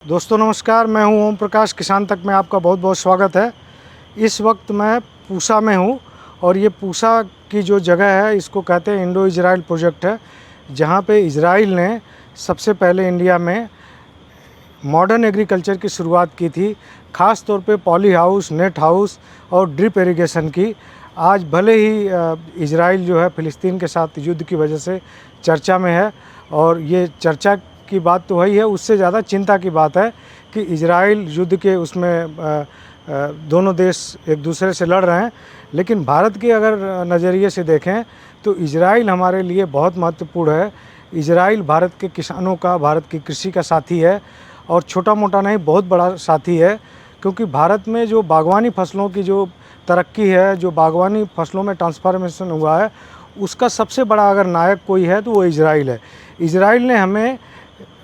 दोस्तों नमस्कार, मैं हूं ओम प्रकाश। किसान तक में आपका बहुत बहुत स्वागत है। इस वक्त मैं पूसा में हूं और ये पूसा की जो जगह है इसको कहते हैं इंडो इजराइल प्रोजेक्ट है, जहां पे इजराइल ने सबसे पहले इंडिया में मॉडर्न एग्रीकल्चर की शुरुआत की थी, ख़ास तौर पे पॉली हाउस, नेट हाउस और ड्रिप इरिगेशन की। आज भले ही इजराइल जो है फ़िलिस्तीन के साथ युद्ध की वजह से चर्चा में है, और ये चर्चा की बात तो वही है, उससे ज़्यादा चिंता की बात है कि इजराइल युद्ध के उसमें दोनों देश एक दूसरे से लड़ रहे हैं। लेकिन भारत के अगर नज़रिए से देखें तो इजराइल हमारे लिए बहुत महत्वपूर्ण है। इजराइल भारत के किसानों का, भारत की कृषि का साथी है, और छोटा मोटा नहीं, बहुत बड़ा साथी है। क्योंकि भारत में जो बागवानी फसलों की जो तरक्की है, जो बागवानी फसलों में ट्रांसफॉर्मेशन हुआ है, उसका सबसे बड़ा अगर नायक कोई है तो वो इजराइल है। इजराइल ने हमें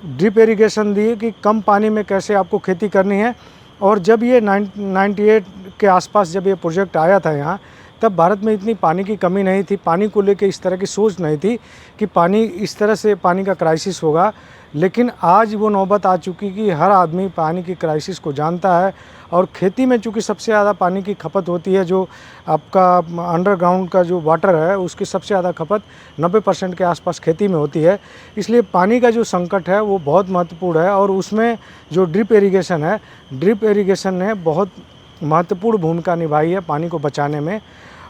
ड्रिप इरिगेशन दी कि कम पानी में कैसे आपको खेती करनी है। और जब ये 98 के आसपास जब ये प्रोजेक्ट आया था यहाँ, तब भारत में इतनी पानी की कमी नहीं थी, पानी को लेके इस तरह की सोच नहीं थी कि पानी इस तरह से पानी का क्राइसिस होगा। लेकिन आज वो नौबत आ चुकी कि हर आदमी पानी की क्राइसिस को जानता है, और खेती में चूँकि सबसे ज़्यादा पानी की खपत होती है, जो आपका अंडरग्राउंड का जो वाटर है उसकी सबसे ज़्यादा खपत 90% के आसपास खेती में होती है। इसलिए पानी का जो संकट है वो बहुत महत्वपूर्ण है, और उसमें जो ड्रिप इरिगेशन है, ड्रिप इरिगेशन ने बहुत महत्वपूर्ण भूमिका निभाई है पानी को बचाने में।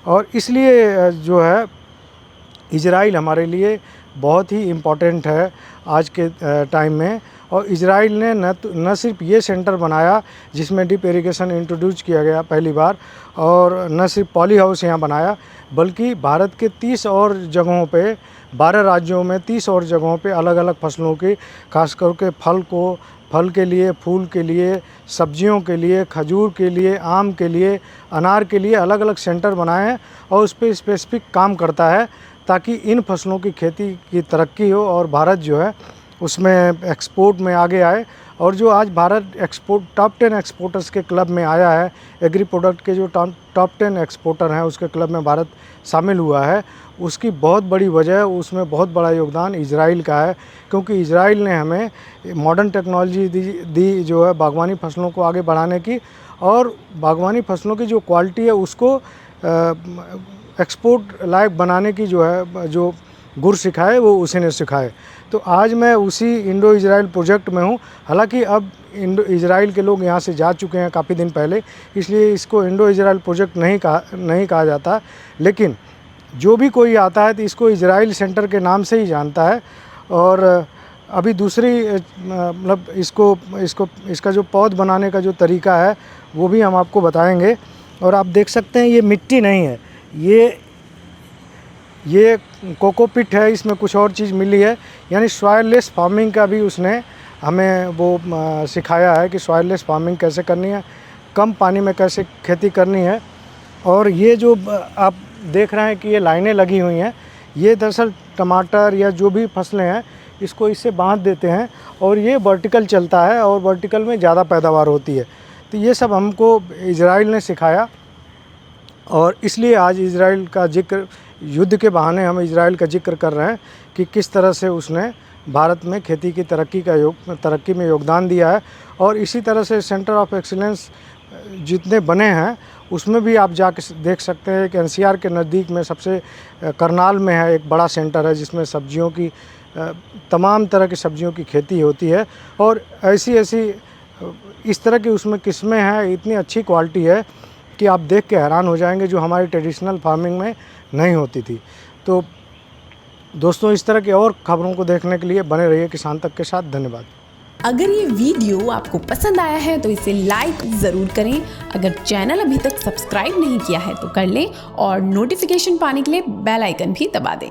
और इसलिए जो है इजराइल हमारे लिए बहुत ही इम्पोर्टेंट है आज के टाइम में। और इजराइल ने न सिर्फ ये सेंटर बनाया जिसमें ड्रिप इरिगेशन इंट्रोड्यूस किया गया पहली बार, और न सिर्फ पॉली हाउस यहाँ बनाया, बल्कि भारत के 30 और जगहों पे, 12 राज्यों में 30 और जगहों पे अलग अलग फसलों की, खास करके फल के लिए, फूल के लिए, सब्जियों के लिए, खजूर के लिए, आम के लिए, अनार के लिए अलग अलग सेंटर बनाए हैं, और उस पर स्पेसिफिक काम करता है ताकि इन फसलों की खेती की तरक्की हो और भारत जो है उसमें एक्सपोर्ट में आगे आए। और जो आज भारत टॉप 10 एक्सपोर्टर्स के क्लब में आया है, एग्री प्रोडक्ट के जो टॉप 10 एक्सपोर्टर हैं उसके क्लब में भारत शामिल हुआ है, उसकी बहुत बड़ी वजह, उसमें बहुत बड़ा योगदान इजराइल का है। क्योंकि इजराइल ने हमें मॉडर्न टेक्नोलॉजी दी जो है बागवानी फसलों को आगे बढ़ाने की, और बागवानी फसलों की जो क्वालिटी है उसको एक्सपोर्ट लायक बनाने की जो गुर सिखाए वो उसी ने सिखाए। तो आज मैं उसी इंडो इजराइल प्रोजेक्ट में हूँ। हालांकि अब इंडो इजराइल के लोग यहाँ से जा चुके हैं काफ़ी दिन पहले, इसलिए इसको इंडो इजराइल प्रोजेक्ट नहीं कहा जाता। लेकिन जो भी कोई आता है तो इसको इजराइल सेंटर के नाम से ही जानता है। और अभी दूसरी मतलब इसका जो पौध बनाने का जो तरीका है वो भी हम आपको बताएंगे। और आप देख सकते हैं ये मिट्टी नहीं है, ये कोकोपीट है, इसमें कुछ और चीज़ मिली है। यानी सॉइललेस फार्मिंग का भी उसने हमें वो सिखाया है कि सॉइललेस फार्मिंग कैसे करनी है, कम पानी में कैसे खेती करनी है। और ये जो आप देख रहे हैं कि ये लाइनें लगी हुई हैं, ये दरअसल टमाटर या जो भी फसलें हैं इसको इससे बांध देते हैं, और ये वर्टिकल चलता है, और वर्टिकल में ज़्यादा पैदावार होती है। तो ये सब हमको इजराइल ने सिखाया, और इसलिए आज इजराइल का जिक्र, युद्ध के बहाने हम इजराइल का जिक्र कर रहे हैं कि किस तरह से उसने भारत में खेती की तरक्की में योगदान दिया है। और इसी तरह से सेंटर ऑफ एक्सीलेंस जितने बने हैं उसमें भी आप जाके देख सकते हैं कि एनसीआर के नज़दीक में सबसे करनाल में है एक बड़ा सेंटर है, जिसमें सब्जियों की तमाम तरह की सब्जियों की खेती होती है। और ऐसी इस तरह की उसमें किस्में हैं, इतनी अच्छी क्वालिटी है कि आप देख के हैरान हो जाएंगे, जो हमारी ट्रेडिशनल फार्मिंग में नहीं होती थी। तो दोस्तों, इस तरह की और खबरों को देखने के लिए बने रहिए किसान तक के साथ। धन्यवाद। अगर ये वीडियो आपको पसंद आया है तो इसे लाइक ज़रूर करें। अगर चैनल अभी तक सब्सक्राइब नहीं किया है तो कर लें, और नोटिफिकेशन पाने के लिए बेल आइकन भी दबा दें।